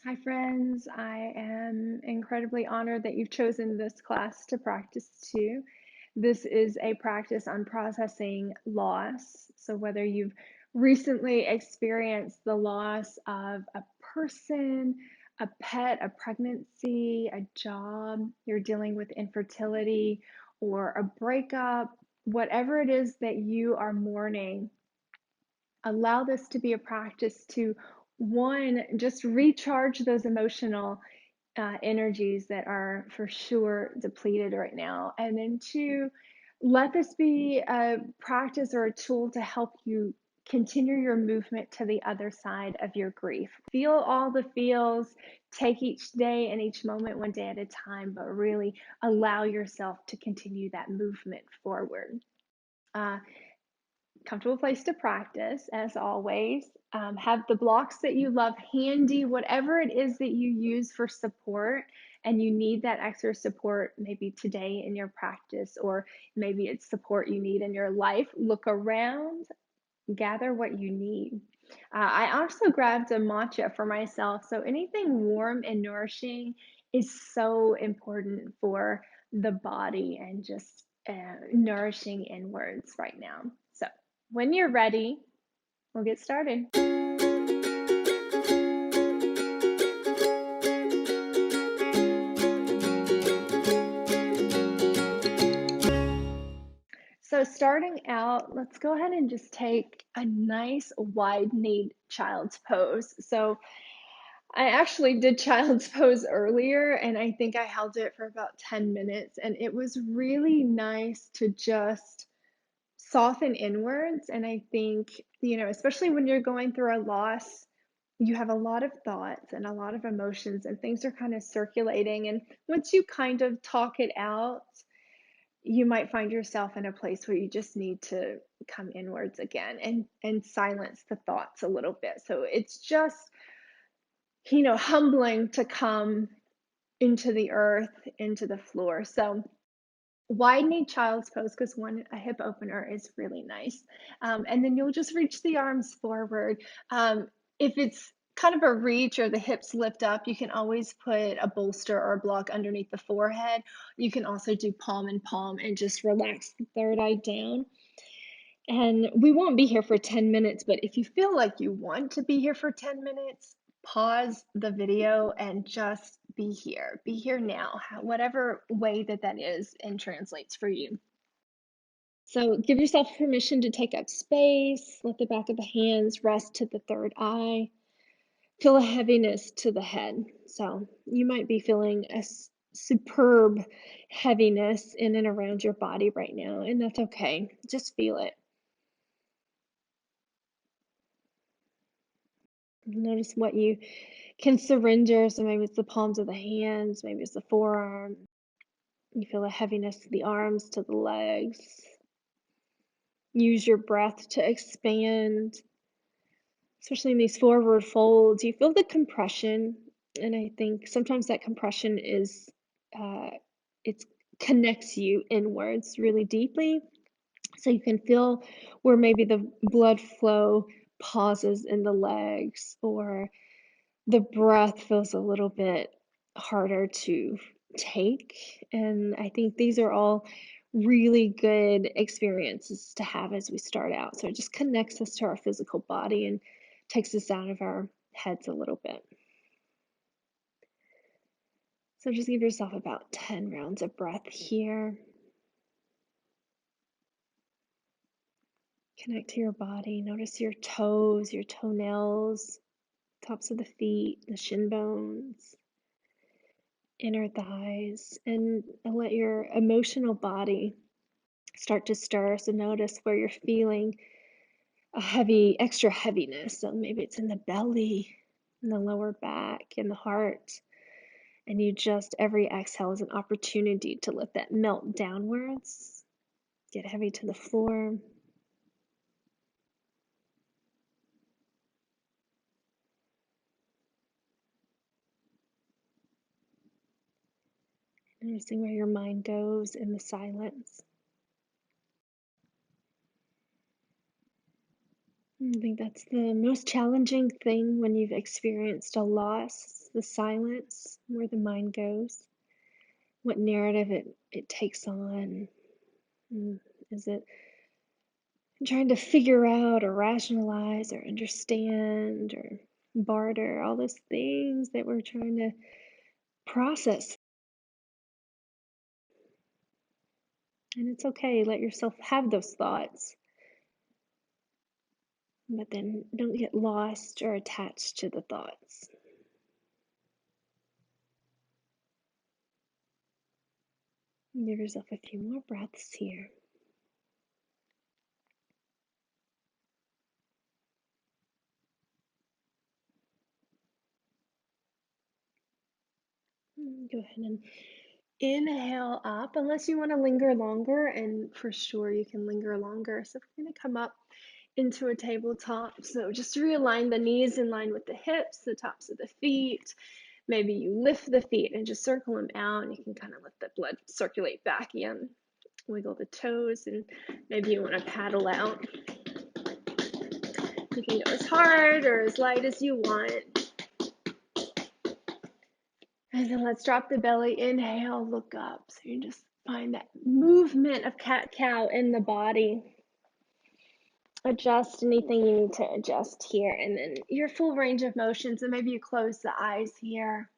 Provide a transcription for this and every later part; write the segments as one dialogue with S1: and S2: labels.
S1: Hi, friends. I am incredibly honored that you've chosen this class to practice too. This is a practice on processing loss. So, whether you've recently experienced the loss of a person, a pet, a pregnancy, a job, you're dealing with infertility, or a breakup, whatever it is that you are mourning, allow this to be a practice to one, just recharge those emotional energies that are for sure depleted right now. And then two, let this be a practice or a tool to help you continue your movement to the other side of your grief. Feel all the feels, take each day and each moment one day at a time, but really allow yourself to continue that movement forward. Uh, Comfortable place to practice, as always. Have the blocks that you love handy, whatever it is that you use for support, and you need that extra support maybe today in your practice, or maybe it's support you need in your life. Look around, gather what you need. I also grabbed a matcha for myself. So, anything warm and nourishing is so important for the body and just nourishing inwards right now. So, when you're ready, we'll get started. So, starting out, let's go ahead and just take a nice wide kneed child's pose. So, I actually did child's pose earlier, and I think I held it for about 10 minutes, and it was really nice to just soften inwards. And I think, especially when you're going through a loss, you have a lot of thoughts and a lot of emotions, and things are kind of circulating. And once you kind of talk it out, you might find yourself in a place where you just need to come inwards again and silence the thoughts a little bit. So it's just humbling to come into the earth, into the floor. So wide child's pose, because one, a hip opener is really nice. And then you'll just reach the arms forward. If it's kind of a reach or the hips lift up, you can always put a bolster or a block underneath the forehead. You can also do palm and palm and just relax the third eye down. And we won't be here for 10 minutes, but if you feel like you want to be here for 10 minutes, pause the video and just be here. Be here now, whatever way that is and translates for you. So give yourself permission to take up space. Let the back of the hands rest to the third eye. Feel a heaviness to the head. So you might be feeling a superb heaviness in and around your body right now, and that's okay. Just feel it. Notice what you can surrender. So maybe it's the palms of the hands, maybe it's the forearm. You feel a heaviness to the arms, to the legs. Use your breath to expand, especially in these forward folds. You feel the compression, and I think sometimes that compression is uh, it connects you inwards really deeply, so you can feel where maybe the blood flow pauses in the legs, or the breath feels a little bit harder to take. And I think these are all really good experiences to have as we start out. So it just connects us to our physical body and takes us out of our heads a little bit. So just give yourself about 10 rounds of breath here. Connect to your body. Notice your toes, your toenails, tops of the feet, the shin bones, inner thighs, and let your emotional body start to stir. So notice where you're feeling a extra heaviness. So maybe it's in the belly, in the lower back, in the heart. And every exhale is an opportunity to let that melt downwards, get heavy to the floor. Noticing where your mind goes in the silence. I think that's the most challenging thing when you've experienced a loss, the silence, where the mind goes, what narrative it takes on. Mm, Is it trying to figure out or rationalize or understand or barter, all those things that we're trying to process? And it's okay, let yourself have those thoughts, but then don't get lost or attached to the thoughts. Give yourself a few more breaths here. Go ahead and inhale up, unless you want to linger longer, and for sure you can linger longer. So we're going to come up into a tabletop. So just realign the knees in line with the hips, the tops of the feet. Maybe you lift the feet and just circle them out, and you can kind of let the blood circulate back in. Wiggle the toes, and maybe you want to paddle out. You can go as hard or as light as you want. And then let's drop the belly, inhale, look up. So you just find that movement of cat-cow in the body. Adjust anything you need to adjust here. And then your full range of motion. So maybe you close the eyes here.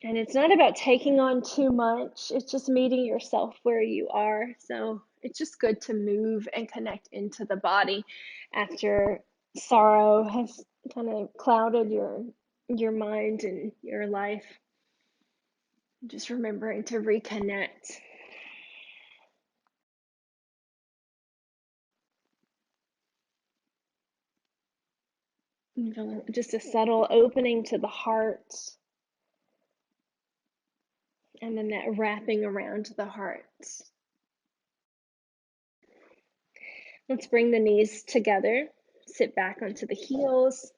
S1: And it's not about taking on too much. It's just meeting yourself where you are. So it's just good to move and connect into the body after sorrow has kind of clouded your mind and your life. Just remembering to reconnect. Just a subtle opening to the heart, and then that wrapping around the heart. Let's bring the knees together, sit back onto the heels,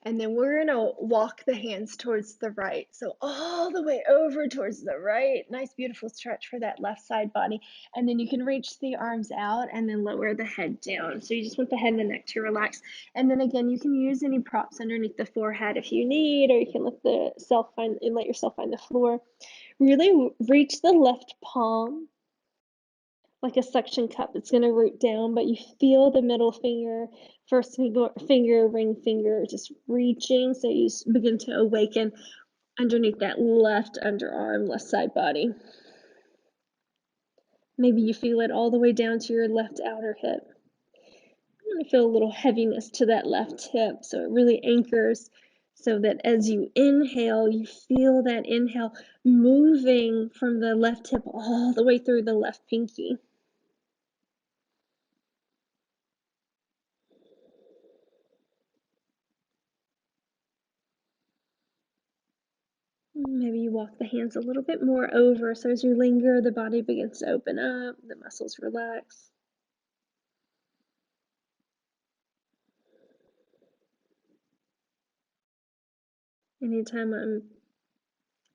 S1: and then we're going to walk the hands towards the right. So all the way over towards the right. Nice, beautiful stretch for that left side body. And then you can reach the arms out and then lower the head down. So you just want the head and the neck to relax. And then again, you can use any props underneath the forehead if you need, or you can let yourself find the floor. Really reach the left palm like a suction cup. It's going to root down, but you feel the middle finger, first finger, ring finger, just reaching. So you begin to awaken underneath that left underarm, left side body. Maybe you feel it all the way down to your left outer hip. You're going to feel a little heaviness to that left hip, so it really anchors, so that as you inhale, you feel that inhale moving from the left hip all the way through the left pinky. Maybe you walk the hands a little bit more over, so as you linger, the body begins to open up, the muscles relax. Anytime I'm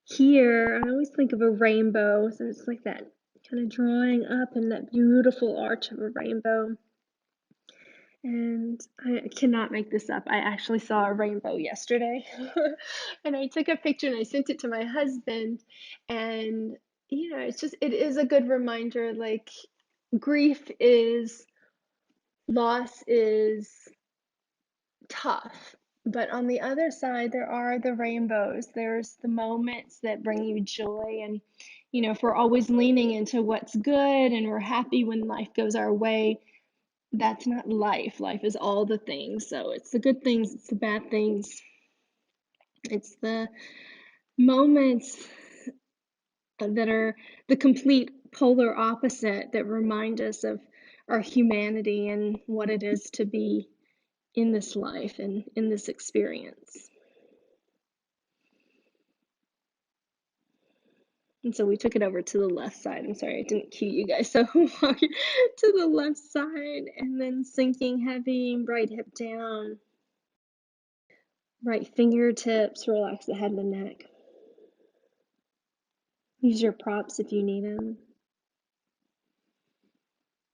S1: here, I always think of a rainbow, so it's like that kind of drawing up in that beautiful arch of a rainbow. And I cannot make this up. I actually saw a rainbow yesterday. And I took a picture and I sent it to my husband. And, it is a good reminder, like, loss is tough. But on the other side, there are the rainbows. There's the moments that bring you joy. And, if we're always leaning into what's good and we're happy when life goes our way, that's not life. Life is all the things. So it's the good things, it's the bad things, it's the moments that are the complete polar opposite that remind us of our humanity and what it is to be in this life and in this experience. And so we took it over to the left side. I'm sorry, I didn't cue you guys. So walking to the left side and then sinking heavy, right hip down. Right fingertips, relax the head and the neck. Use your props if you need them.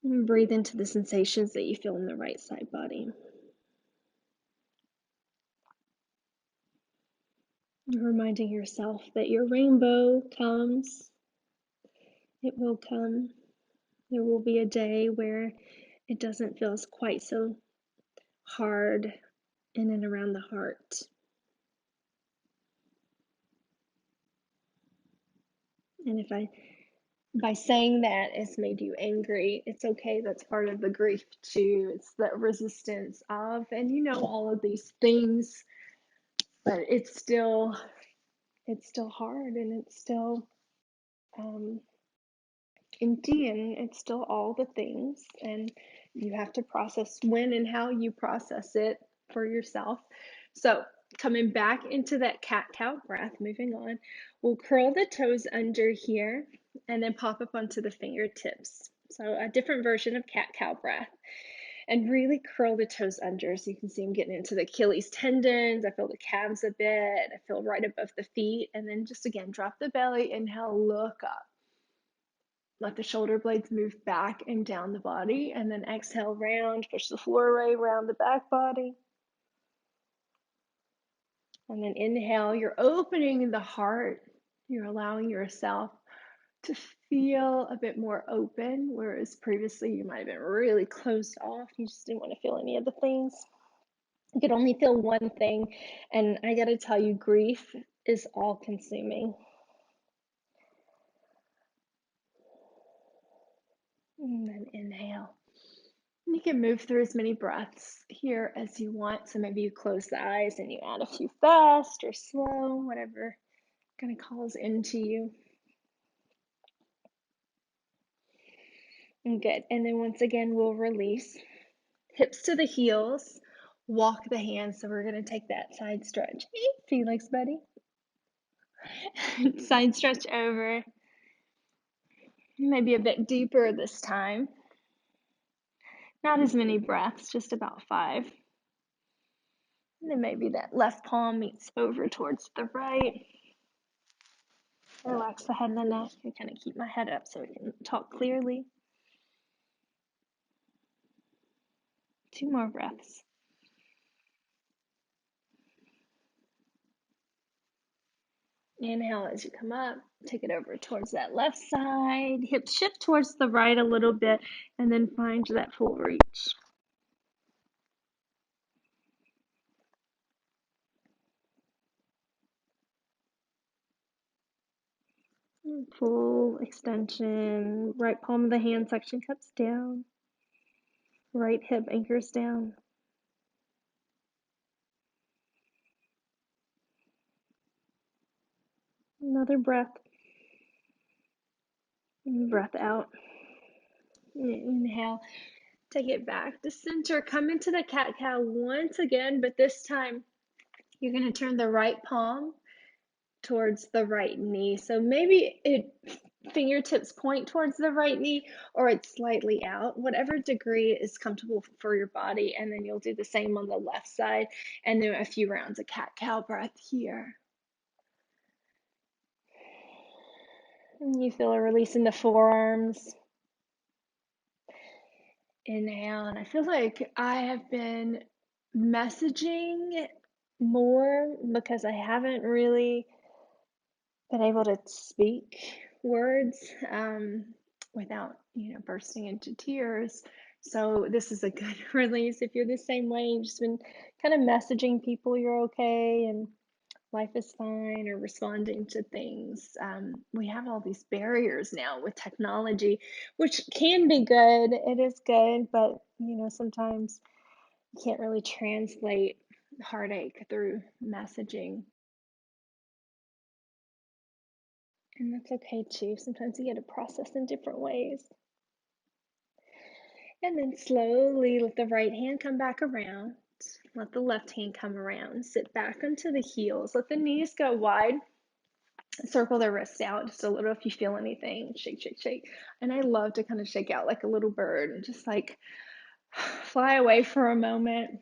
S1: And breathe into the sensations that you feel in the right side body. Reminding yourself that your rainbow comes, it will come. There will be a day where it doesn't feel quite so hard in and around the heart. And if by saying that it's made you angry, it's okay. That's part of the grief too. It's that resistance of, and all of these things, but it's still hard, and it's still um, empty, and it's still all the things, and you have to process when and how you process it for yourself. So coming back into that cat-cow breath, moving on, we'll curl the toes under here and then pop up onto the fingertips. So a different version of cat-cow breath, and really curl the toes under. So you can see I'm getting into the Achilles tendons. I feel the calves a bit. I feel right above the feet. And then just again, drop the belly, inhale, look up. Let the shoulder blades move back and down the body, and then exhale, round, push the floor away, round the back body. And then inhale, you're opening the heart. You're allowing yourself to feel a bit more open, whereas previously you might have been really closed off. You just didn't want to feel any of the things. You could only feel one thing, and I gotta tell you, grief is all consuming. And then inhale. You can move through as many breaths here as you want. So maybe you close the eyes and you add a few fast or slow, whatever kind of calls into you. And good. And then once again, we'll release. Hips to the heels. Walk the hands. So we're going to take that side stretch. Hey, Felix, buddy. Side stretch over. Maybe a bit deeper this time. Not as many breaths, just about 5. And then maybe that left palm meets over towards the right. Relax the head and the neck. I kind of keep my head up so I can talk clearly. 2 more breaths. Inhale as you come up. Take it over towards that left side. Hips shift towards the right a little bit, and then find that full reach. Full extension. Right palm of the hand section cups down. Right hip anchors down. Another breath. Breath out. Inhale. Take it back to center. Come into the cat-cow once again, but this time you're going to turn the right palm towards the right knee. So maybe fingertips point towards the right knee, or it's slightly out, whatever degree is comfortable for your body. And then you'll do the same on the left side, and then a few rounds of cat-cow breath here. And you feel a release in the forearms. Inhale, and I feel like I have been messaging more because I haven't really been able to speak words without, bursting into tears. So this is a good release. If you're the same way, you've just been kind of messaging people you're okay and life is fine, or responding to things. We have all these barriers now with technology, which can be good. It is good, but sometimes you can't really translate heartache through messaging. And that's okay too. Sometimes you get to process in different ways. And then slowly let the right hand come back around. Let the left hand come around. Sit back onto the heels. Let the knees go wide. Circle the wrists out just a little if you feel anything. Shake, shake, shake. And I love to kind of shake out like a little bird and just like fly away for a moment.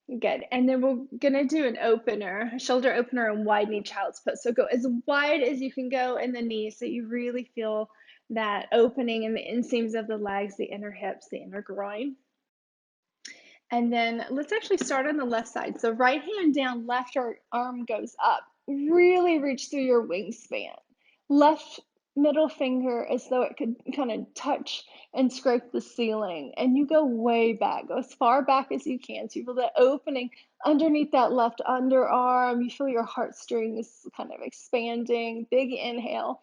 S1: Good. And then we're going to do an opener, a shoulder opener and wide knee child's pose. So go as wide as you can go in the knees so you really feel that opening in the inseams of the legs, the inner hips, the inner groin. And then let's actually start on the left side. So right hand down, left arm goes up. Really reach through your wingspan. Left middle finger as though it could kind of touch and scrape the ceiling. And you go way back, go as far back as you can. So you feel that opening underneath that left underarm. You feel your heartstrings kind of expanding. Big inhale.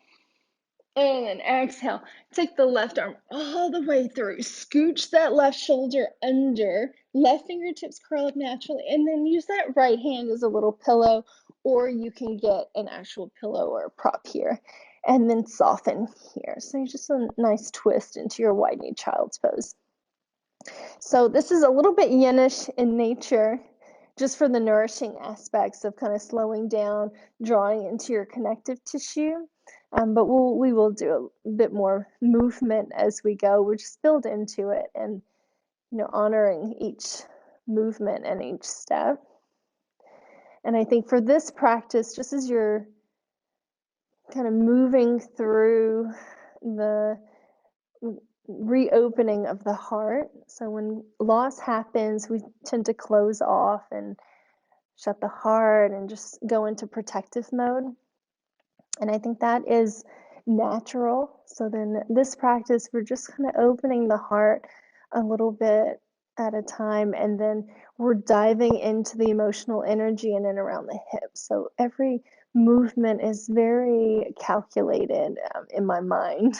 S1: And then exhale. Take the left arm all the way through. Scooch that left shoulder under. Left fingertips curl up naturally. And then use that right hand as a little pillow, or you can get an actual pillow or a prop here. And then soften here. So just a nice twist into your wide knee child's pose. So this is a little bit yenish in nature, just for the nourishing aspects of kind of slowing down, drawing into your connective tissue. But we will do a bit more movement as we go. We're just build into it and honoring each movement and each step. And I think for this practice, just as you're kind of moving through the reopening of the heart. So when loss happens, we tend to close off and shut the heart and just go into protective mode. And I think that is natural. So then this practice, we're just kind of opening the heart a little bit at a time, and then we're diving into the emotional energy in and around the hips. So every movement is very calculated in my mind.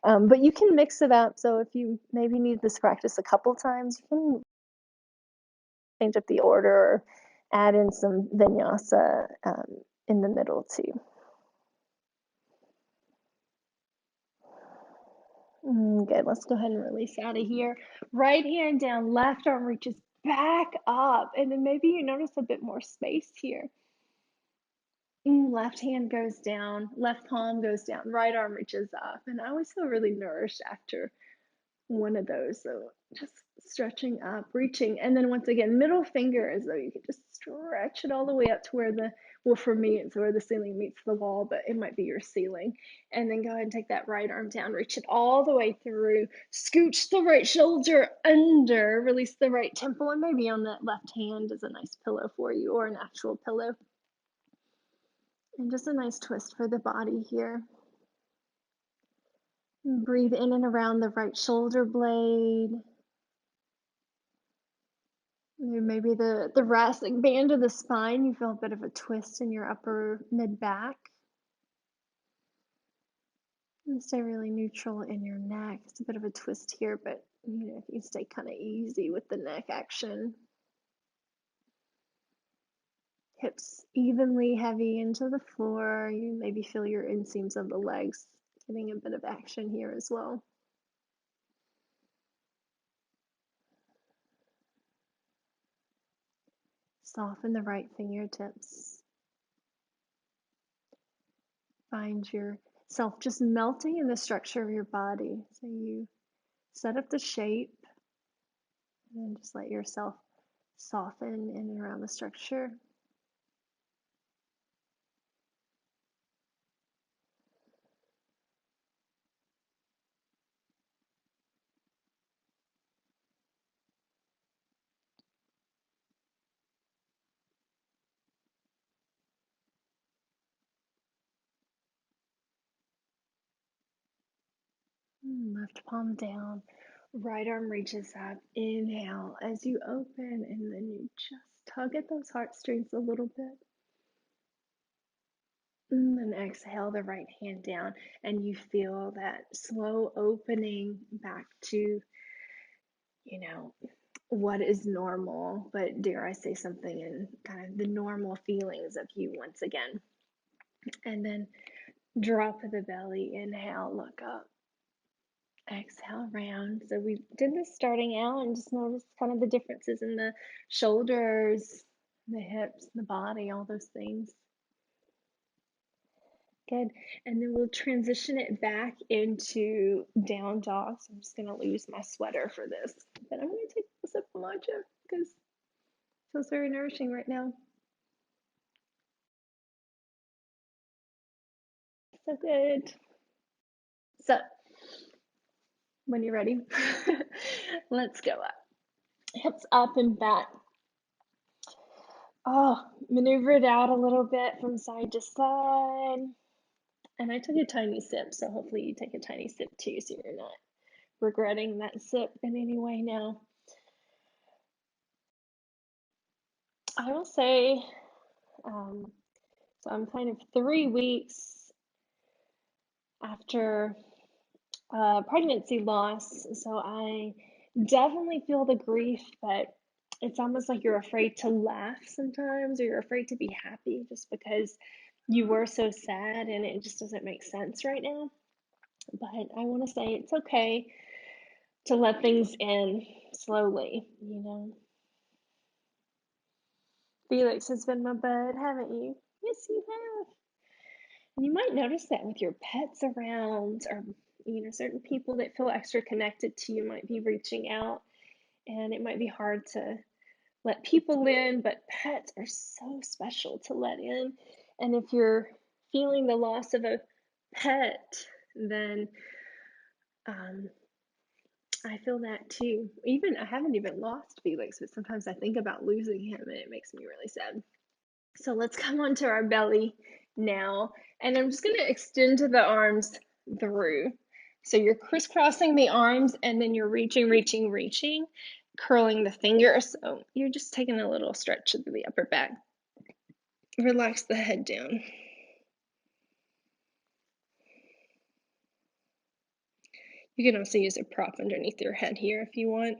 S1: But you can mix it up. So if you maybe need this practice a couple times, you can change up the order or add in some vinyasa in the middle too. Good. Let's go ahead and release out of here. Right hand down, left arm reaches back up, and then maybe you notice a bit more space here. Left hand goes down, left palm goes down, right arm reaches up, and I always feel really nourished after one of those. So just stretching up, reaching, and then once again, middle finger as though you could just stretch it all the way up to where well, for me, it's where the ceiling meets the wall, but it might be your ceiling. And then go ahead and take that right arm down, reach it all the way through, scooch the right shoulder under, release the right temple, and maybe on that left hand is a nice pillow for you or an actual pillow. And just a nice twist for the body here. Breathe in and around the right shoulder blade. Maybe the thoracic band of the spine, you feel a bit of a twist in your upper mid back. And stay really neutral in your neck. It's a bit of a twist here, but if you stay kind of easy with the neck action. Hips evenly heavy into the floor. You maybe feel your inseams of the legs getting a bit of action here as well. Soften the right fingertips. Find yourself just melting in the structure of your body. So you set up the shape and then just let yourself soften in and around the structure. Left palm down, right arm reaches up. Inhale as you open, and then you just tug at those heartstrings a little bit. And then exhale the right hand down, and you feel that slow opening back to, what is normal, but dare I say something in kind of the normal feelings of you once again. And then drop the belly, inhale, look up. Exhale, round. So we did this starting out and just notice kind of the differences in the shoulders, the hips, the body, all those things. Good. And then we'll transition it back into down dog. So I'm just going to lose my sweater for this. But I'm going to take a sip of matcha because it feels very nourishing right now. So good. So when you're ready, let's go up. hips up and back. Oh, maneuver it out a little bit from side to side. And I took a tiny sip, so hopefully you take a tiny sip too, so you're not regretting that sip in any way now. I will say, um, so I'm kind of 3 weeks after pregnancy loss, so I definitely feel the grief, but it's almost like you're afraid to laugh sometimes, or you're afraid to be happy just because you were so sad and it just doesn't make sense right now. But I want to say it's okay to let things in slowly, you know. Felix has been my bud, haven't you? Yes, you have. And you might notice that with your pets around, or certain people that feel extra connected to you might be reaching out, and it might be hard to let people in, but pets are so special to let in. And if you're feeling the loss of a pet, then um, I feel that too. Even I haven't even lost Felix, but sometimes I think about losing him and it makes me really sad. So let's come onto our belly now. And I'm just going to extend the arms through. So you're crisscrossing the arms and then you're reaching, reaching, reaching, curling the fingers. So you're just taking a little stretch of the upper back. Relax the head down. You can also use a prop underneath your head here if you want.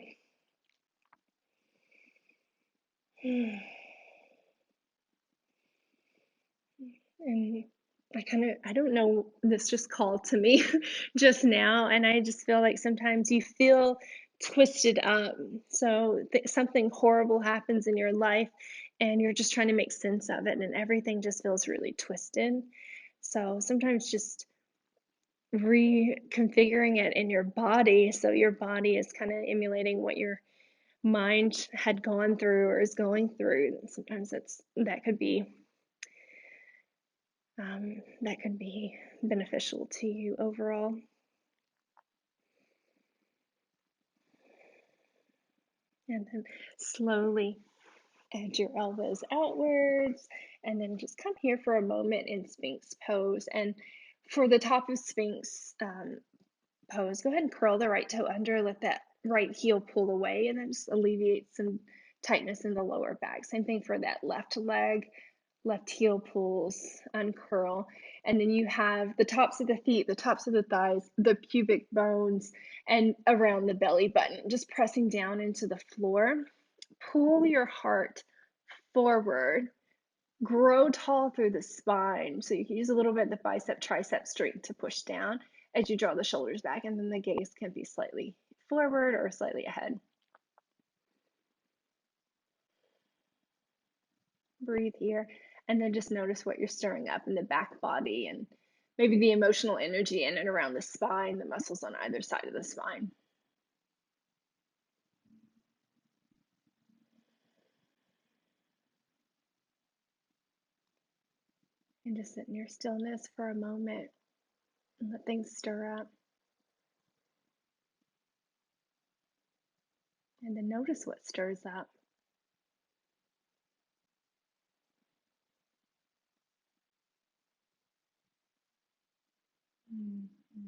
S1: And I don't know, this just called to me just now, and I just feel like sometimes you feel twisted up. So something horrible happens in your life, and you're just trying to make sense of it, and everything just feels really twisted. So sometimes just reconfiguring it in your body so your body is kind of emulating what your mind had gone through or is going through. Sometimes that could be beneficial to you overall. And then slowly edge your elbows outwards, and then just come here for a moment in Sphinx pose. And for the top of Sphinx pose, go ahead and curl the right toe under, let that right heel pull away, and then just alleviate some tightness in the lower back. Same thing for that left leg. Left heel pulls, uncurl, and then you have the tops of the feet, the tops of the thighs, the pubic bones, and around the belly button, just pressing down into the floor. Pull your heart forward, grow tall through the spine. So you can use a little bit of the bicep tricep strength to push down as you draw the shoulders back, and then the gaze can be slightly forward or slightly ahead. Breathe here, and then just notice what you're stirring up in the back body and maybe the emotional energy in and around the spine, the muscles on either side of the spine. And just sit in your stillness for a moment and let things stir up. And then notice what stirs up.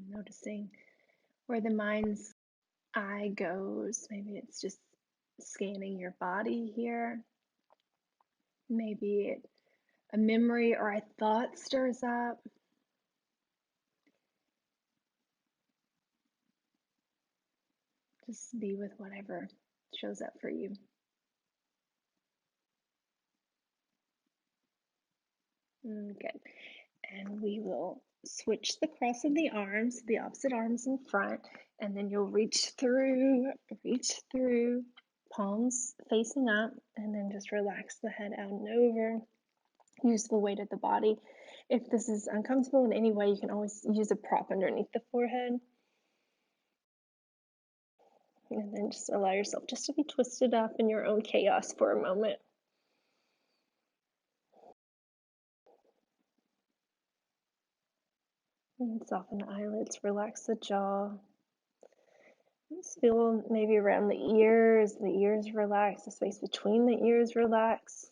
S1: Noticing where the mind's eye goes. Maybe it's just scanning your body here. Maybe a memory or a thought stirs up. Just be with whatever shows up for you. Good. And we will switch the cross of the arms, the opposite arms in front, and then you'll reach through, palms facing up, and then just relax the head out and over. Use the weight of the body. If this is uncomfortable in any way, you can always use a prop underneath the forehead. And then just allow yourself just to be twisted up in your own chaos for a moment. And soften the eyelids, relax the jaw. Just feel maybe around the ears relax, the space between the ears relax.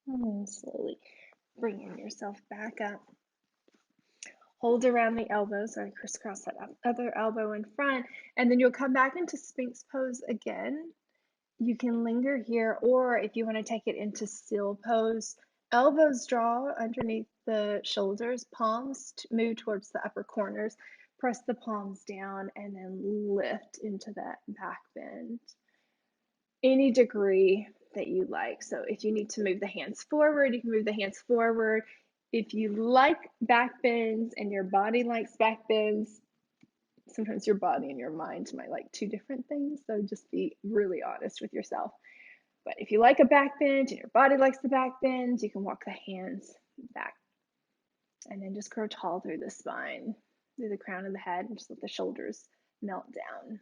S1: And slowly bringing yourself back up. Hold around the elbow, so I crisscross that other elbow in front, and then you'll come back into Sphinx pose again. You can linger here, or if you want to take it into still pose, elbows draw underneath the shoulders, palms move towards the upper corners, press the palms down, and then lift into that back bend. Any degree that you like. So if you need to move the hands forward, you can move the hands forward. If you like back bends and your body likes back bends, sometimes your body and your mind might like two different things. So just be really honest with yourself. But if you like a back bend and your body likes the back bend, you can walk the hands back. And then just grow tall through the spine, through the crown of the head, and just let the shoulders melt down.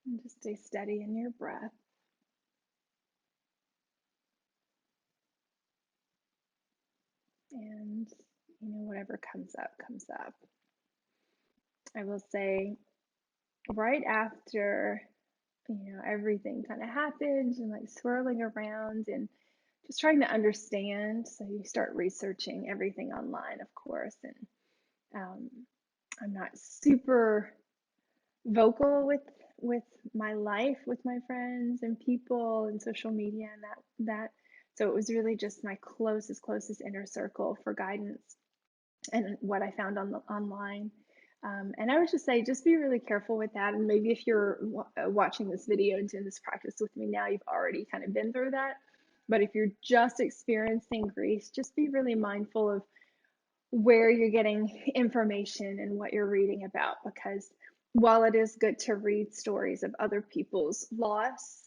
S1: And just stay steady in your breath. And whatever comes up comes up. I will say right after everything kind of happened and like swirling around and just trying to understand, so you start researching everything online, of course. And I'm not super vocal with my life, with my friends and people and social media and that so it was really just my closest inner circle for guidance and what I found online. And I would just say, just be really careful with that. And maybe if you're watching this video and doing this practice with me now, you've already kind of been through that. But if you're just experiencing grief, just be really mindful of where you're getting information and what you're reading about, because while it is good to read stories of other people's loss,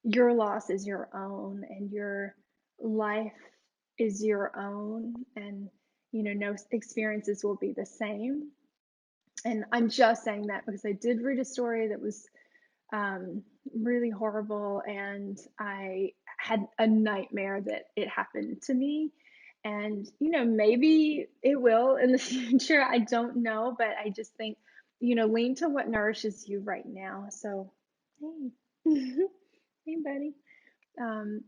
S1: your loss is your own and your life is your own, and no experiences will be the same. And I'm just saying that because I did read a story that was really horrible, and I had a nightmare that it happened to me. And maybe it will in the future. I don't know, but I just think lean to what nourishes you right now. So hey. Hey buddy.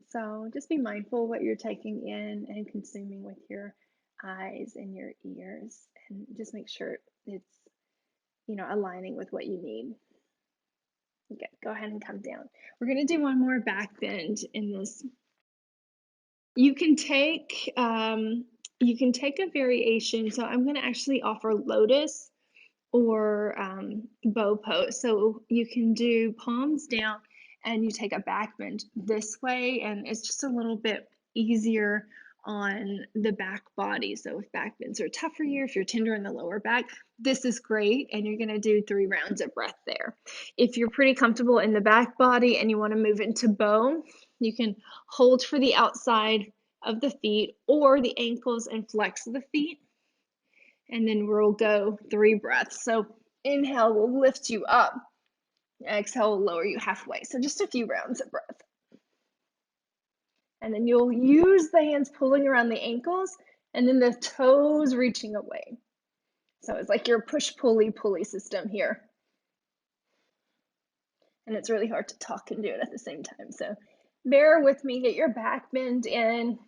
S1: So just be mindful what you're taking in and consuming with your eyes and your ears, and just make sure it's aligning with what you need. Okay, go ahead and come down. We're going to do one more back bend in this. You can take a variation. So I'm going to actually offer lotus or bow pose. So you can do palms down and you take a back bend this way, and it's just a little bit easier on the back body. So if back bends are tough for you, if you're tender in the lower back, this is great, and you're going to do 3 rounds of breath there. If you're pretty comfortable in the back body and you want to move into bow, you can hold for the outside of the feet or the ankles and flex the feet, and then we'll go 3 breaths. So inhale will lift you up, exhale will lower you halfway. So just a few rounds of breath. And then you'll use the hands pulling around the ankles and then the toes reaching away. So it's like your push-pulley system here. And it's really hard to talk and do it at the same time. So bear with me, get your back bend in.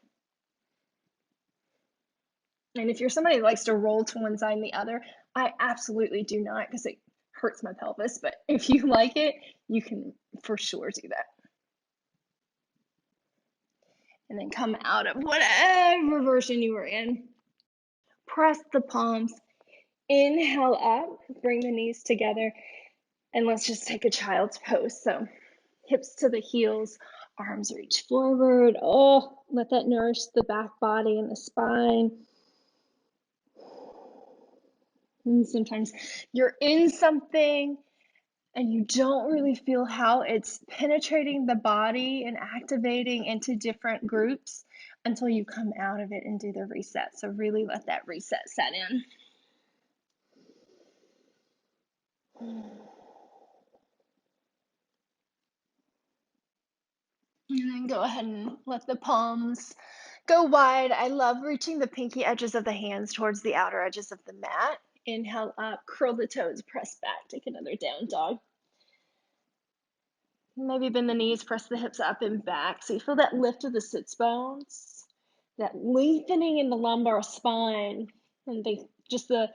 S1: And if you're somebody that likes to roll to one side and the other, I absolutely do not, because it hurts my pelvis. But if you like it, you can for sure do that. And then come out of whatever version you were in. Press the palms. Inhale up, bring the knees together, and let's just take a child's pose. So hips to the heels, arms reach forward. Oh, let that nourish the back body and the spine. And sometimes you're in something and you don't really feel how it's penetrating the body and activating into different groups until you come out of it and do the reset. So really let that reset set in. And then go ahead and let the palms go wide. I love reaching the pinky edges of the hands towards the outer edges of the mat. Inhale up, curl the toes, press back, take another down dog. Maybe bend the knees, press the hips up and back. So you feel that lift of the sits bones, that lengthening in the lumbar spine, and just that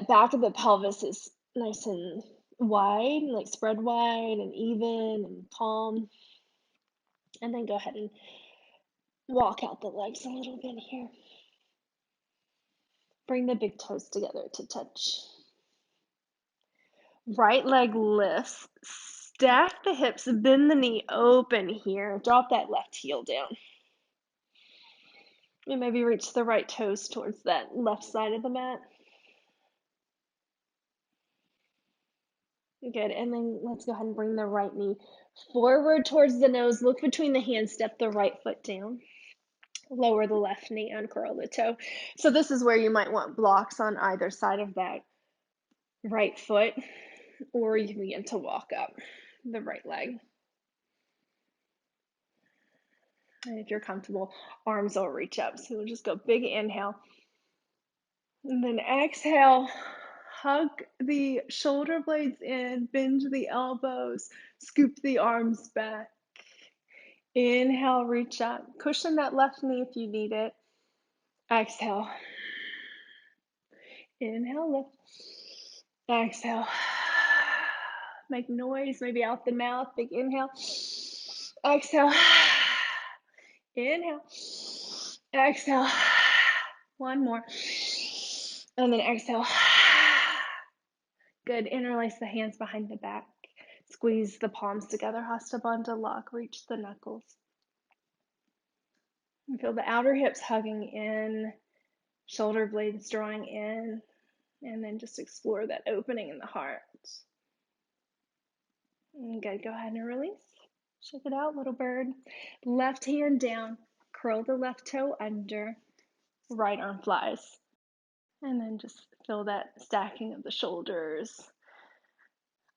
S1: back of the pelvis is nice and wide, like spread wide and even and calm. And then go ahead and walk out the legs a little bit here. Bring the big toes together to touch. Right leg lifts. Stack the hips, bend the knee open here. Drop that left heel down. And maybe reach the right toes towards that left side of the mat. Good. And then let's go ahead and bring the right knee forward towards the nose. Look between the hands. Step the right foot down. Lower the left knee, uncurl the toe. So this is where you might want blocks on either side of that right foot, or you can begin to walk up the right leg. And if you're comfortable, arms will reach up. So we'll just go big inhale. And then exhale, hug the shoulder blades in, bend the elbows, scoop the arms back. Inhale, reach up. Cushion that left knee if you need it. Exhale. Inhale, lift. Exhale. Make noise, maybe out the mouth. Big inhale. Exhale. Inhale. Exhale. One more. And then exhale. Good. Interlace the hands behind the back. Squeeze the palms together. Hasta Bandha lock. Reach the knuckles. And feel the outer hips hugging in, shoulder blades drawing in, and then just explore that opening in the heart. Good. Go ahead and release. Check it out, little bird. Left hand down. Curl the left toe under. Right arm flies. And then just feel that stacking of the shoulders.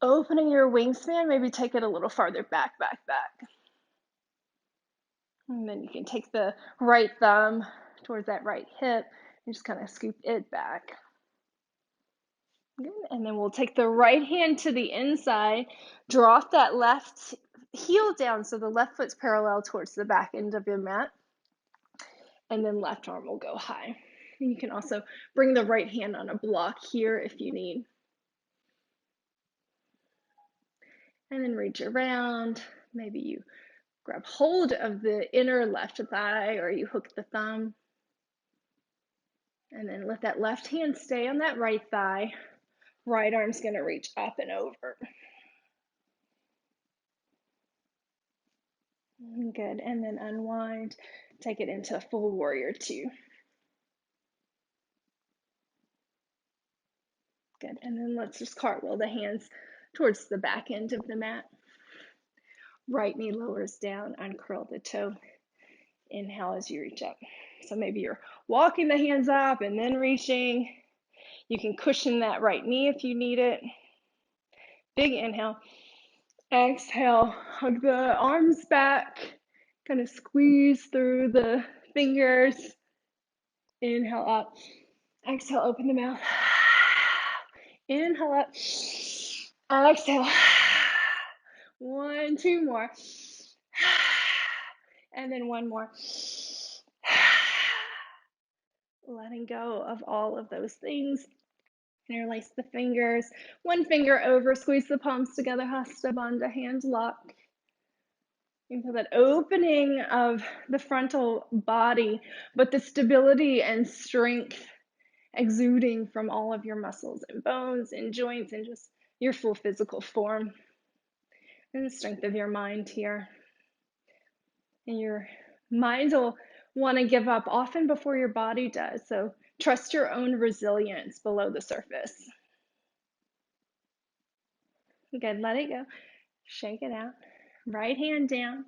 S1: Opening your wingspan, maybe take it a little farther back. And then you can take the right thumb towards that right hip and just kind of scoop it back. Good. And then we'll take the right hand to the inside, drop that left heel down so the left foot's parallel towards the back end of your mat. And then left arm will go high. And you can also bring the right hand on a block here if you need. And then reach around. Maybe you grab hold of the inner left thigh or you hook the thumb. And then let that left hand stay on that right thigh. Right arm's going to reach up and over. Good. And then unwind. Take it into full warrior two. Good. And then let's just cartwheel the hands towards the back end of the mat. Right knee lowers down, uncurl the toe. Inhale as you reach up. So maybe you're walking the hands up and then reaching. You can cushion that right knee if you need it. Big inhale. Exhale, hug the arms back. Kind of squeeze through the fingers. Inhale up. Exhale, open the mouth. Inhale up. Exhale. One, two more. And then one more. Letting go of all of those things. Interlace the fingers. One finger over, squeeze the palms together. Hasta Bandha, hand lock. You feel that opening of the frontal body, but the stability and strength exuding from all of your muscles and bones and joints and just your full physical form. And the strength of your mind here. And your mind will want to give up often before your body does. So Trust your own resilience below the surface. Good, let it go. Shake it out. Right hand down.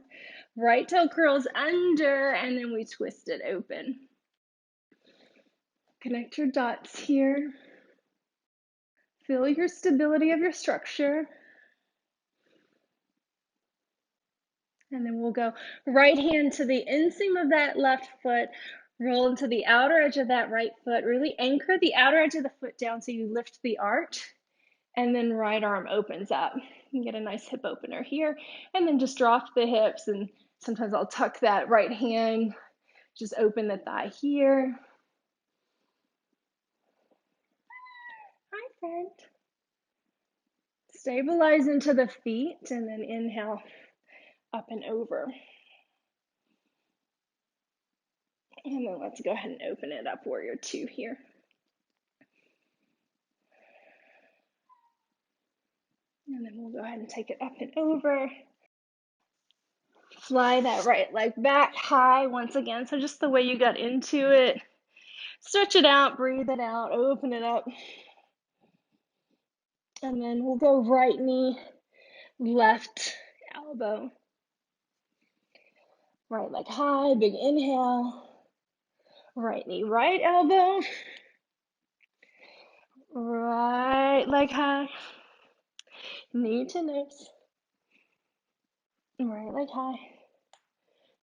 S1: Right toe curls under, and then we twist it open. Connect your dots here. Feel your stability of your structure. And then we'll go right hand to the inseam of that left foot, roll into the outer edge of that right foot, really anchor the outer edge of the foot down so you lift the arch, and then right arm opens up. You can get a nice hip opener here, and then just drop the hips, and sometimes I'll tuck that right hand, just open the thigh here. Hi, friend. Stabilize into the feet, and then inhale up and over. And then let's go ahead and open it up, warrior two here. And then we'll go ahead and take it up and over. Fly that right leg back high once again. So just the way you got into it. Stretch it out, breathe it out, open it up. And then we'll go right knee, left elbow. Right leg high, big inhale. Right knee, right elbow. Right leg high. Knee to nose. Right leg high.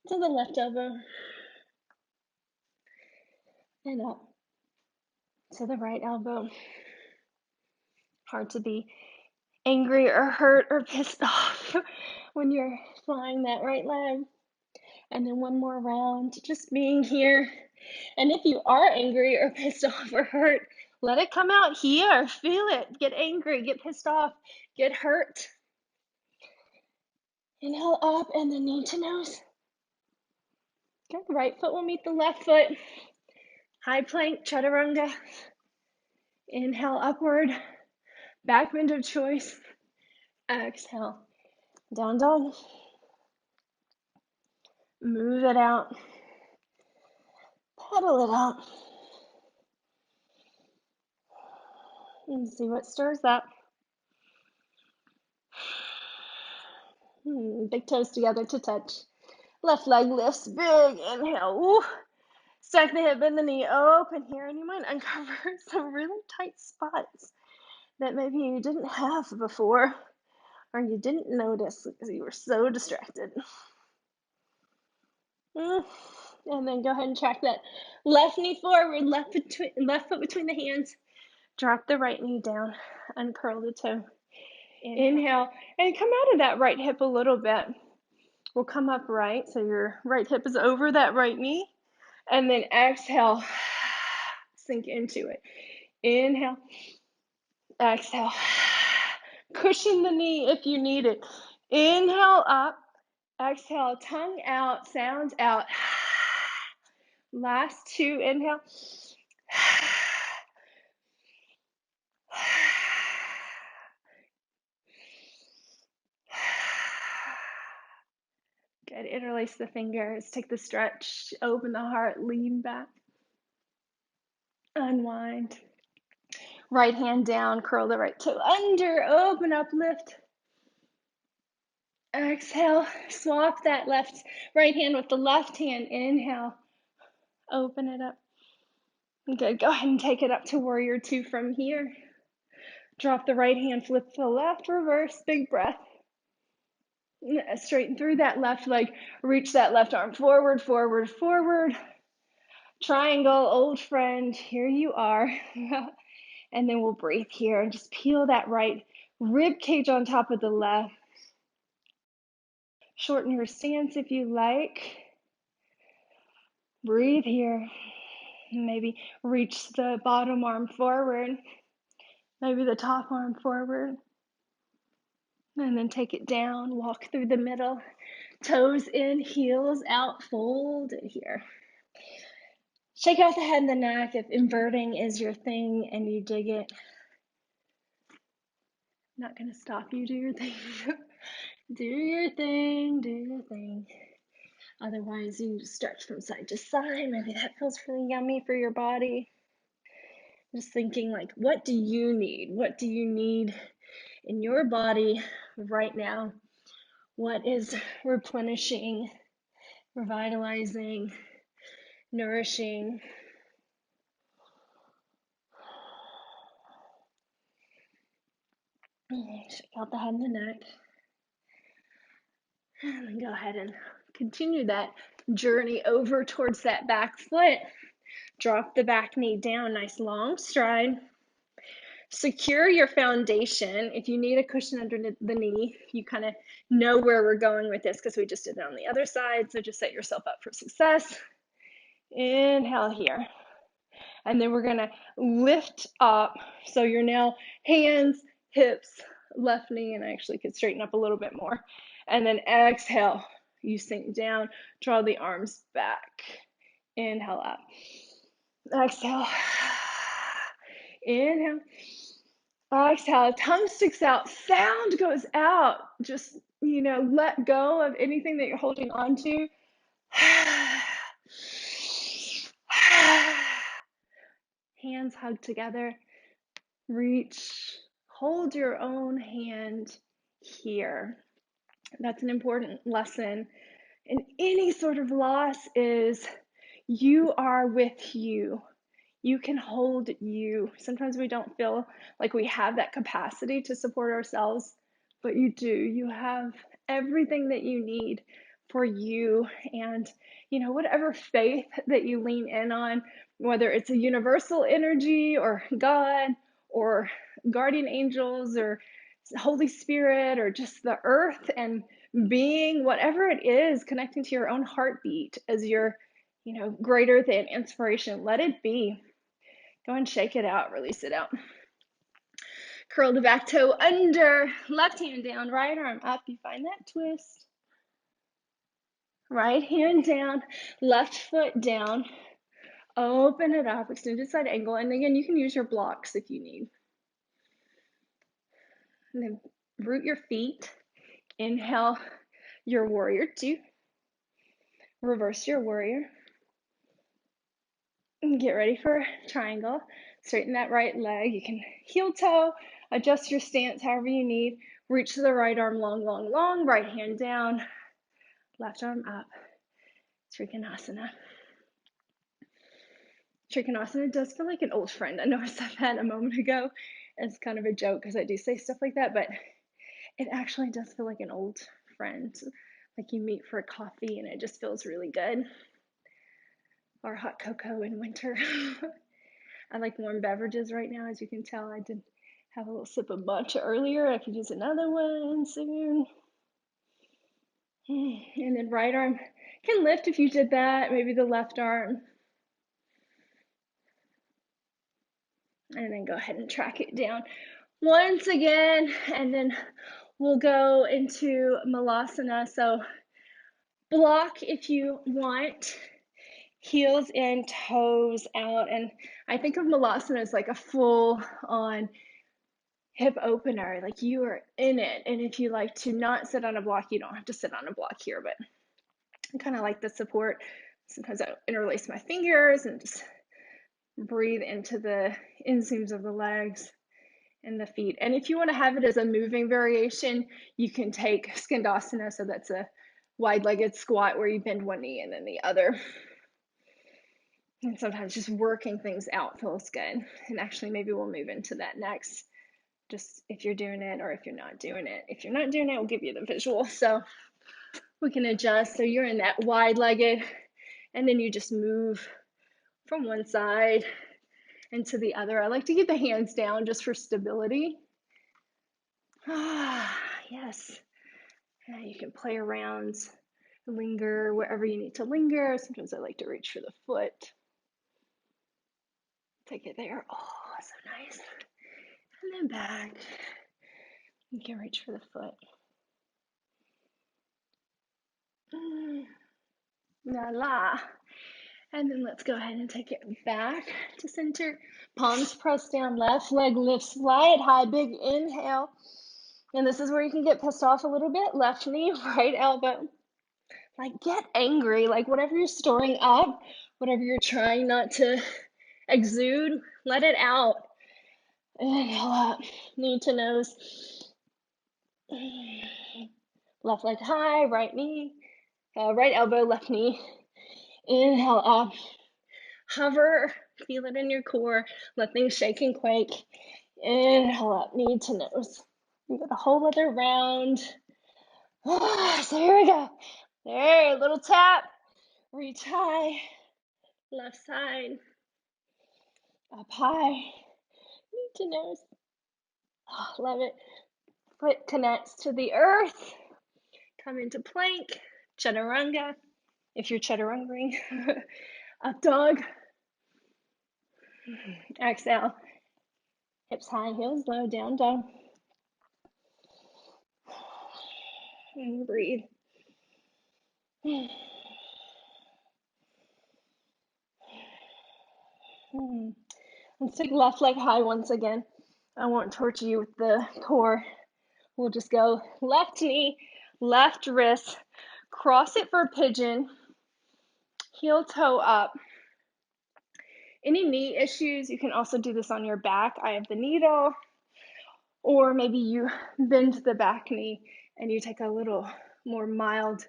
S1: To the left elbow. And up to the right elbow. Hard to be angry or hurt or pissed off when you're flying that right leg. And then one more round, just being here. And if you are angry or pissed off or hurt, let it come out here. Feel it. Get angry, get pissed off, get hurt. Inhale up and then knee to nose. Good. Right foot will meet the left foot. High plank, chaturanga. Inhale upward. Back bend of choice. Exhale. Down dog. Move it out. Pedal it out. And see what stirs up. Big toes together to touch. Left leg lifts, big inhale. Ooh. Stack the hip, bend the knee, open here, and you might uncover some really tight spots that maybe you didn't have before or you didn't notice because you were so distracted. And then go ahead and track that left knee forward, left foot between the hands. Drop the right knee down, uncurl the toe. Inhale, and come out of that right hip a little bit. We'll come up right, so your right hip is over that right knee. And then exhale, sink into it. Inhale, exhale. Cushion the knee if you need it. Inhale up, exhale, tongue out, sound out. Last two, inhale. Good. Interlace the fingers. Take the stretch. Open the heart. Lean back. Unwind. Right hand down. Curl the right toe under. Open up. Lift. Exhale. Swap that right hand with the left hand. Inhale. Open it up. Good. Go ahead and take it up to warrior two from here. Drop the right hand. Flip the left. Reverse. Big breath. Straighten through that left leg. Reach that left arm forward, forward, forward. Triangle, old friend, here you are. And then we'll breathe here and just peel that right rib cage on top of the left. Shorten your stance if you like. Breathe here. Maybe reach the bottom arm forward. Maybe the top arm forward. And then take it down. Walk through the middle. Toes in, heels out, fold it here. Shake out the head and the neck if inverting is your thing and you dig it. I'm not going to stop you. Do your thing. Do your thing. Do your thing. Otherwise, you stretch from side to side. Maybe that feels really yummy for your body. Just thinking like, what do you need? What do you need in your body right now? What is replenishing, revitalizing, nourishing? Check out the head and the neck. And then go ahead and continue that journey over towards that back foot. Drop the back knee down, nice long stride. Secure your foundation. If you need a cushion under the knee, you kind of know where we're going with this because we just did it on the other side. So just set yourself up for success. Inhale here. And then we're going to lift up. So you're now hands, hips, left knee, and I actually could straighten up a little bit more. And then exhale. You sink down, draw the arms back. Inhale up. Exhale. Inhale. Exhale. Tongue sticks out. Sound goes out. Just, let go of anything that you're holding on to. Hands hug together. Reach. Hold your own hand here. That's an important lesson in any sort of loss is you are with you. You can hold you. Sometimes we don't feel like we have that capacity to support ourselves, but you do. You have everything that you need for you. And, whatever faith that you lean in on, whether it's a universal energy or God or guardian angels or Holy Spirit or just the earth and being, whatever it is, connecting to your own heartbeat as your, greater than inspiration, let it be. Go and shake it out, release it out. Curl the back toe under, left hand down, right arm up. You find that twist. Right hand down, left foot down. Open it up, extended side angle. And again, you can use your blocks if you need. And then root your feet. Inhale your warrior two. Reverse your warrior. And get ready for triangle. Straighten that right leg. You can heel toe, adjust your stance however you need. Reach the right arm long, long, long. Right hand down, left arm up. Trikonasana. Trikonasana does feel like an old friend. I noticed that a moment ago. It's kind of a joke because I do say stuff like that, but it actually does feel like an old friend. Like you meet for a coffee and it just feels really good. Or hot cocoa in winter. I like warm beverages right now, as you can tell. I did have a little sip of matcha earlier. I could use another one soon. And then right arm can lift if you did that. Maybe the left arm. And then go ahead and track it down once again. And then we'll go into Malasana. So block if you want. Heels in, toes out. And I think of Malasana as like a full-on hip opener. Like you are in it. And if you like to not sit on a block, you don't have to sit on a block here. But I kind of like the support. Sometimes I interlace my fingers and just breathe into the inseams of the legs and the feet. And if you want to have it as a moving variation, you can take Skandasana. So that's a wide-legged squat where you bend one knee and then the other. And sometimes just working things out feels good. And actually, maybe we'll move into that next, just if you're doing it or if you're not doing it. If you're not doing it, we'll give you the visual. So we can adjust. So you're in that wide-legged, and then you just move from one side and to the other. I like to keep the hands down just for stability. Yes. You can play around, linger wherever you need to linger. Sometimes I like to reach for the foot. Take it there. Oh, so nice. And then back. You can reach for the foot. La la. And then let's go ahead and take it back to center. Palms pressed down, left leg lifts right high, big inhale. And this is where you can get pissed off a little bit. Left knee, right elbow. Like get angry, like whatever you're storing up, whatever you're trying not to exude, Let it out. Inhale up, knee to nose. Left leg high, right knee, right elbow, left knee. Inhale up. Hover, feel it in your core. Let things shake and quake. Inhale up, knee to nose. You got a whole other round. So here we go. There, little tap. Reach high. Left side. Up high. Knee to nose. Oh, love it. Foot connects to the earth. Come into plank. Chaturanga. If you're chaturangaing. Up dog. Exhale. Hips high, heels low, down dog. And breathe. Let's take left leg high once again. I won't torture you with the core. We'll just go left knee, left wrist, cross it for a pigeon, heel toe up. Any knee issues, you can also do this on your back. I have the needle, or maybe you bend the back knee and you take a little more mild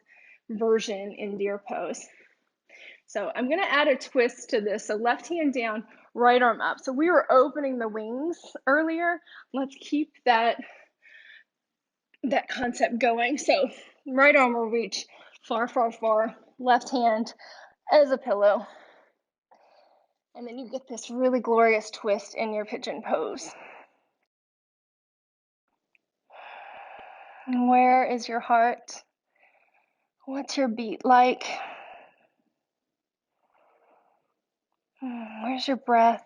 S1: version in deer pose. So I'm going to add a twist to this. So left hand down, right arm up. So we were opening the wings earlier. Let's keep that concept going. So right arm will reach far, far, far. Left hand as a pillow. And then you get this really glorious twist in your pigeon pose. And where is your heart? What's your beat like? Where's your breath?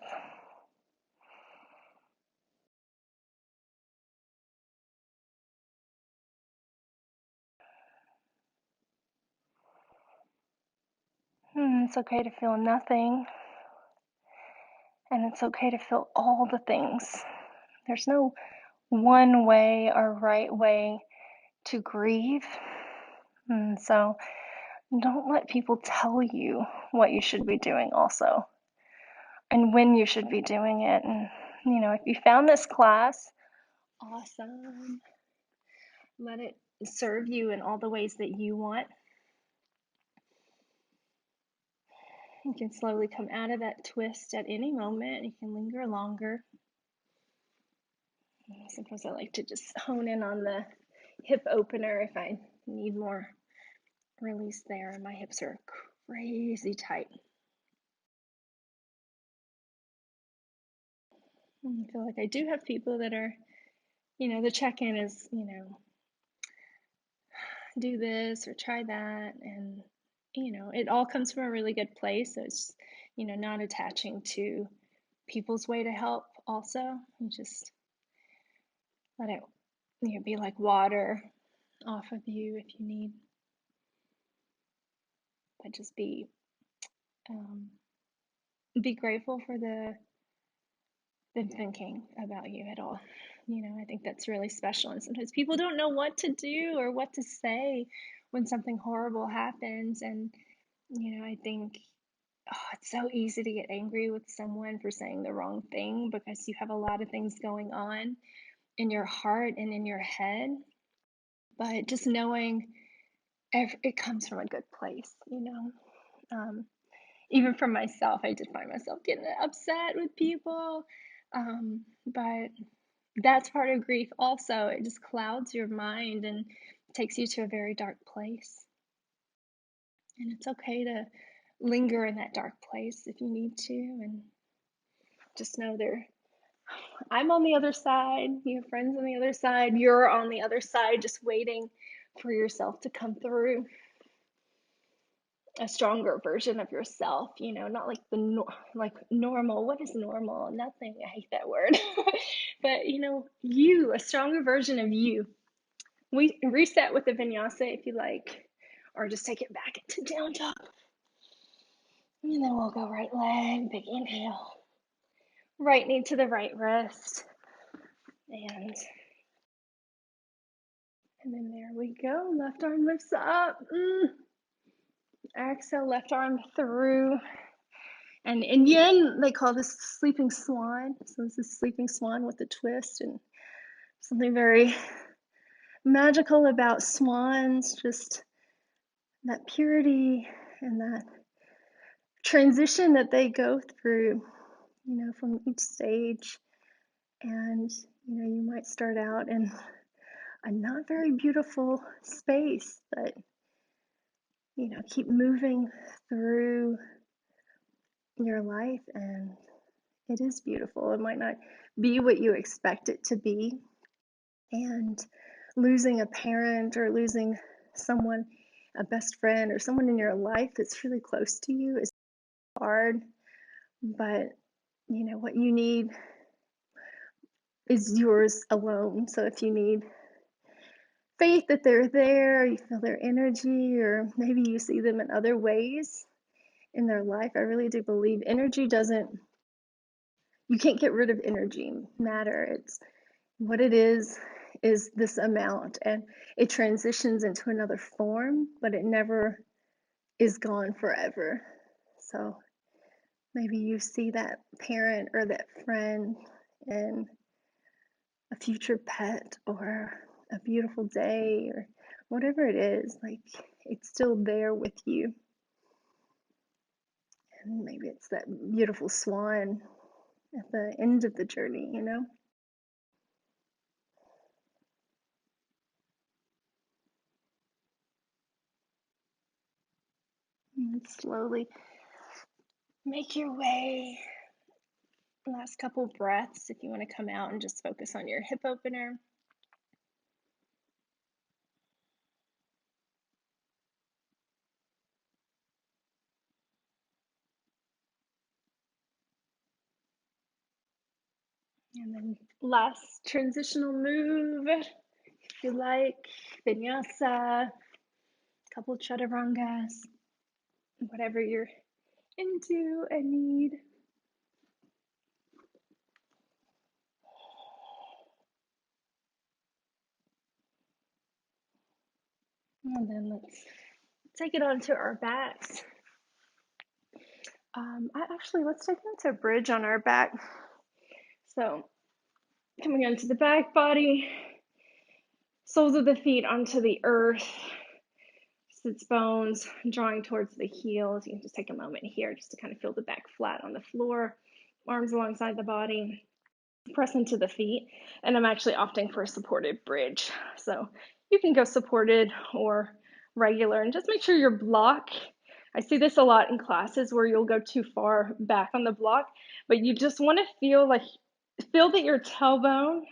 S1: It's okay to feel nothing. And it's okay to feel all the things. There's no one way or right way to grieve. And so don't let people tell you what you should be doing also, and when you should be doing it. And, if you found this class, awesome. Let it serve you in all the ways that you want. You can slowly come out of that twist at any moment. You can linger longer. Sometimes I like to just hone in on the hip opener if I need more release there. My hips are crazy tight. I feel like I do have people that are, the check-in is, do this or try that. And, it all comes from a really good place. So it's, not attaching to people's way to help also. And just let it, be like water off of you if you need. But just be grateful for them thinking about you at all. I think that's really special. And sometimes people don't know what to do or what to say when something horrible happens. And, I think it's so easy to get angry with someone for saying the wrong thing because you have a lot of things going on in your heart and in your head. But just knowing it comes from a good place, even for myself, I did find myself getting upset with people. But that's part of grief also. It just clouds your mind and takes you to a very dark place. And it's okay to linger in that dark place if you need to. And just know I'm on the other side, you have friends on the other side, you're on the other side, just waiting for yourself to come through a stronger version of yourself, not like like normal. What is normal? Nothing. I hate that word. But you, a stronger version of you. We reset with the vinyasa if you like, or just take it back into down dog. And then we'll go right leg, big inhale. Right knee to the right wrist. And then there we go. Left arm lifts up. Exhale, left arm through. And in Yin, they call this sleeping swan. So this is sleeping swan with a twist, and something very magical about swans, just that purity and that transition that they go through, from each stage. And, you might start out in a not very beautiful space, but, keep moving through your life, and it is beautiful. It might not be what you expect it to be. And losing a parent or losing someone, a best friend or someone in your life that's really close to you is hard. But, what you need is yours alone. So if you need faith that they're there, you feel their energy, or maybe you see them in other ways in their life, I really do believe you can't get rid of energy, matter. It's what it is this amount, and it transitions into another form, but it never is gone forever. So maybe you see that parent or that friend in a future pet or a beautiful day or whatever it is, like it's still there with you. And maybe it's that beautiful swan at the end of the journey, And slowly make your way. Last couple breaths, if you want to come out and just focus on your hip opener. And then last transitional move, if you like, vinyasa, couple chaturangas, whatever you're into and need. And then let's take it onto our backs. Let's take it into a bridge on our back. So coming onto the back body, soles of the feet onto the earth, sits bones drawing towards the heels. You can just take a moment here just to kind of feel the back flat on the floor, arms alongside the body, press into the feet. And I'm actually opting for a supported bridge. So you can go supported or regular, and just make sure your block, I see this a lot in classes where you'll go too far back on the block, but you just want to feel that your tailbone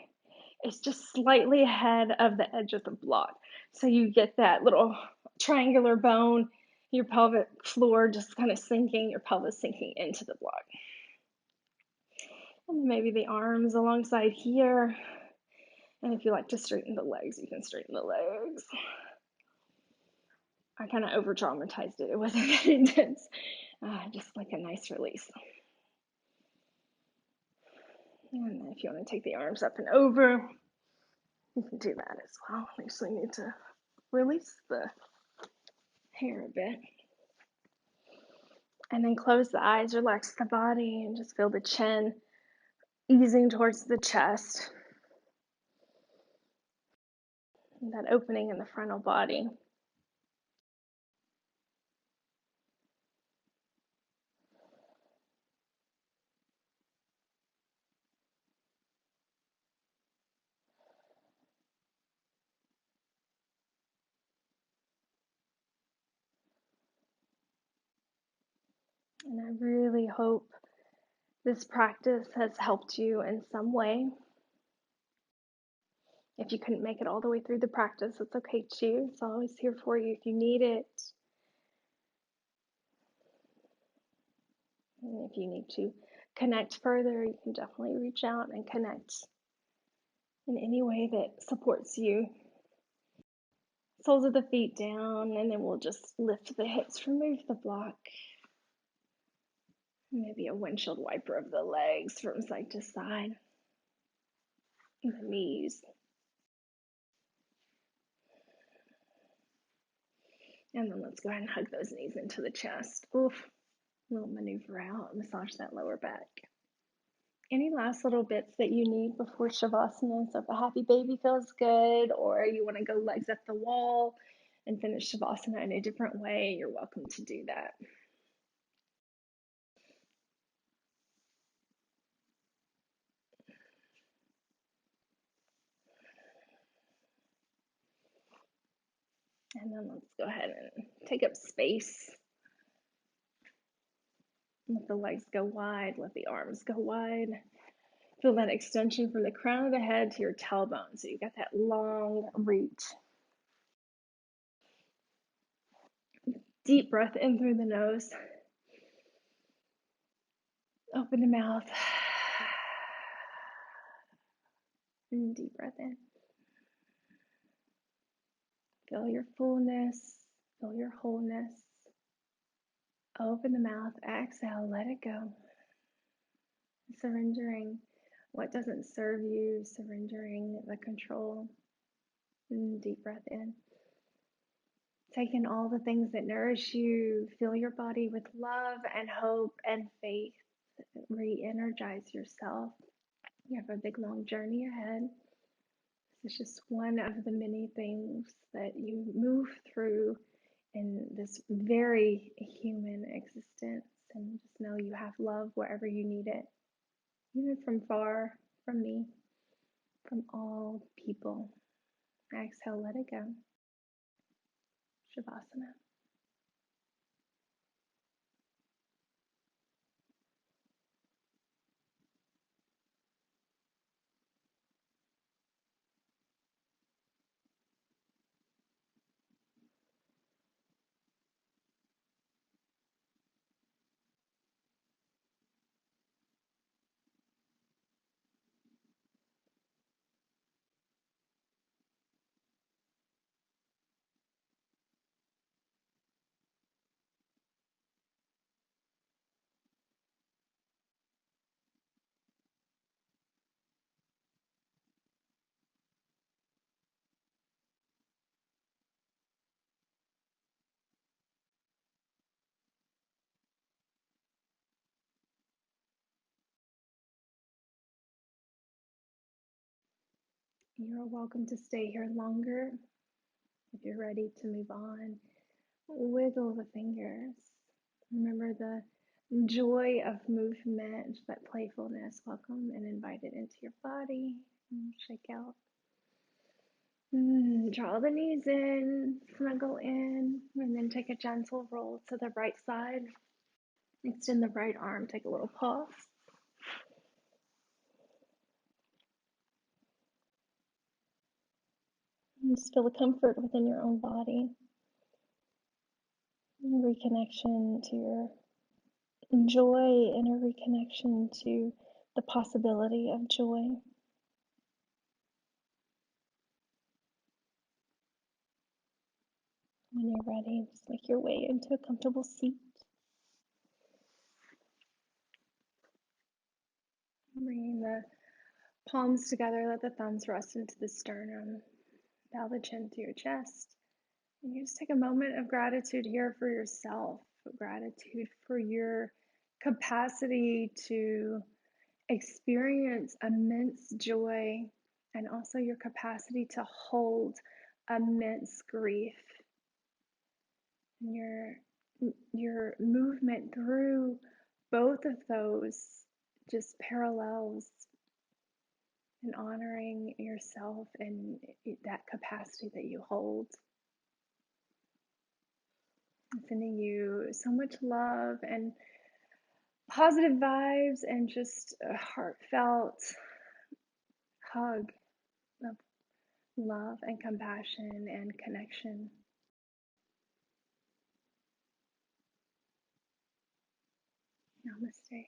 S1: is just slightly ahead of the edge of the block. So you get that little triangular bone, your pelvic floor just kind of sinking, your pelvis sinking into the block. And maybe the arms alongside here. And if you like to straighten the legs, you can straighten the legs. I kind of over traumatized it. It wasn't that intense. Just like a nice release. And then if you want to take the arms up and over, you can do that as well. I actually need to release the hair a bit. And then close the eyes, relax the body, and just feel the chin easing towards the chest. And that opening in the frontal body. And I really hope this practice has helped you in some way. If you couldn't make it all the way through the practice, it's okay too. It's always here for you if you need it. And if you need to connect further, you can definitely reach out and connect in any way that supports you. Soles of the feet down, and then we'll just lift the hips, remove the block. Maybe a windshield wiper of the legs from side to side. The knees. And then let's go ahead and hug those knees into the chest. Oof. We'll maneuver out, massage that lower back. Any last little bits that you need before Shavasana? So if a happy baby feels good, or you want to go legs up the wall and finish Shavasana in a different way, you're welcome to do that. And then let's go ahead and take up space. Let the legs go wide, let the arms go wide. Feel that extension from the crown of the head to your tailbone. So you got that long reach. Deep breath in through the nose. Open the mouth. And deep breath in. Feel your fullness. Feel your wholeness. Open the mouth. Exhale. Let it go. Surrendering what doesn't serve you. Surrendering the control. And deep breath in. Take in all the things that nourish you. Fill your body with love and hope and faith. Re-energize yourself. You have a big, long journey ahead. This is just one of the many things that you move through in this very human existence. And just know you have love wherever you need it, even from far, from me, from all people. Exhale, let it go. Shavasana. You're welcome to stay here longer. If you're ready to move on, wiggle the fingers. Remember the joy of movement, that playfulness. Welcome and invite it into your body. Shake out. Draw the knees in, snuggle in, and then take a gentle roll to the right side. Extend the right arm. Take a little pause. And just feel the comfort within your own body. Reconnection to your joy and a reconnection to the possibility of joy. When you're ready, just make your way into a comfortable seat. Bringing the palms together, let the thumbs rest into the sternum. Bow the chin to your chest. And you just take a moment of gratitude here for yourself, gratitude for your capacity to experience immense joy and also your capacity to hold immense grief. And your movement through both of those just parallels and honoring yourself and that capacity that you hold. I'm sending you so much love and positive vibes and just a heartfelt hug of love and compassion and connection. Namaste.